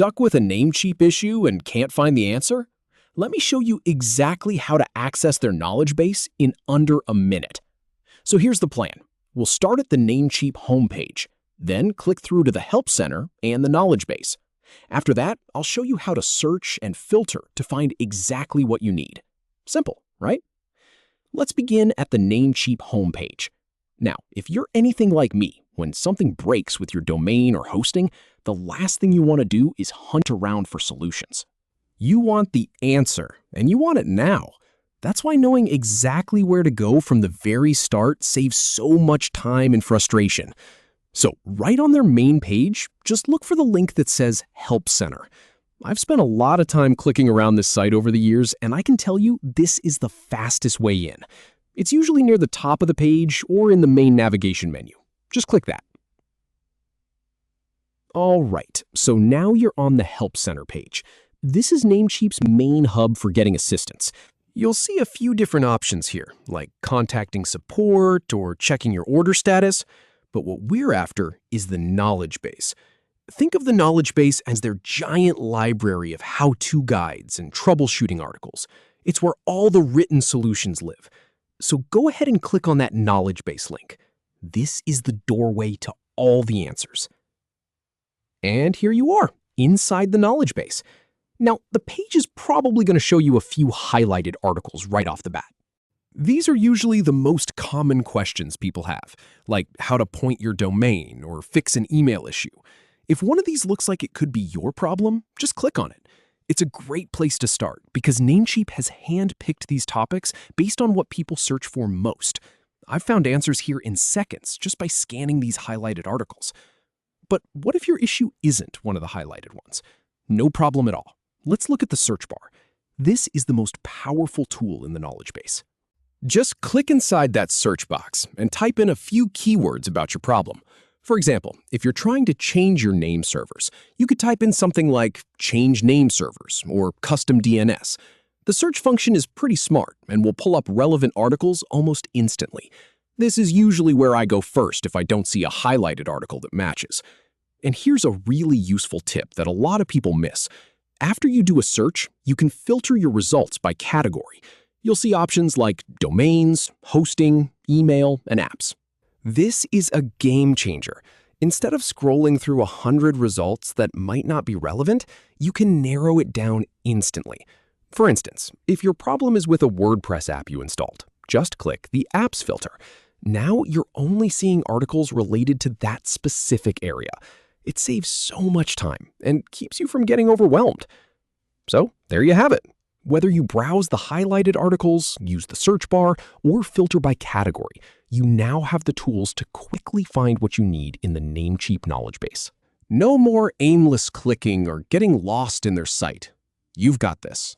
Stuck with a Namecheap issue and can't find the answer? Let me show you exactly how to access their knowledge base in under a minute. So here's the plan. We'll start at the Namecheap homepage, then click through to the Help Center and the knowledge base. After that, I'll show you how to search and filter to find exactly what you need. Simple, right? Let's begin at the Namecheap homepage. Now, if you're anything like me, when something breaks with your domain or hosting, the last thing you want to do is hunt around for solutions. You want the answer, and you want it now. That's why knowing exactly where to go from the very start saves so much time and frustration. So right on their main page, just look for the link that says Help Center. I've spent a lot of time clicking around this site over the years, and I can tell you this is the fastest way in. It's usually near the top of the page or in the main navigation menu. Just click that. All right, so now you're on the Help Center page. This is Namecheap's main hub for getting assistance. You'll see a few different options here, like contacting support or checking your order status. But what we're after is the knowledge base. Think of the knowledge base as their giant library of how-to guides and troubleshooting articles. It's where all the written solutions live. So go ahead and click on that knowledge base link. This is the doorway to all the answers. And here you are, inside the knowledge base. Now, the page is probably going to show you a few highlighted articles right off the bat. These are usually the most common questions people have, like how to point your domain or fix an email issue. If one of these looks like it could be your problem, just click on it. It's a great place to start because Namecheap has hand-picked these topics based on what people search for most. I've found answers here in seconds just by scanning these highlighted articles. But what if your issue isn't one of the highlighted ones? No problem at all. Let's look at the search bar. This is the most powerful tool in the knowledge base. Just click inside that search box and type in a few keywords about your problem. For example, if you're trying to change your name servers, you could type in something like change name servers or custom DNS. The search function is pretty smart and will pull up relevant articles almost instantly. This is usually where I go first if I don't see a highlighted article that matches. And here's a really useful tip that a lot of people miss. After you do a search, you can filter your results by category. You'll see options like domains, hosting, email, and apps. This is a game changer. Instead of scrolling through 100 results that might not be relevant, you can narrow it down instantly. For instance, if your problem is with a WordPress app you installed, just click the Apps filter. Now you're only seeing articles related to that specific area. It saves so much time and keeps you from getting overwhelmed. So there you have it. Whether you browse the highlighted articles, use the search bar, or filter by category, you now have the tools to quickly find what you need in the Namecheap knowledge base. No more aimless clicking or getting lost in their site. You've got this.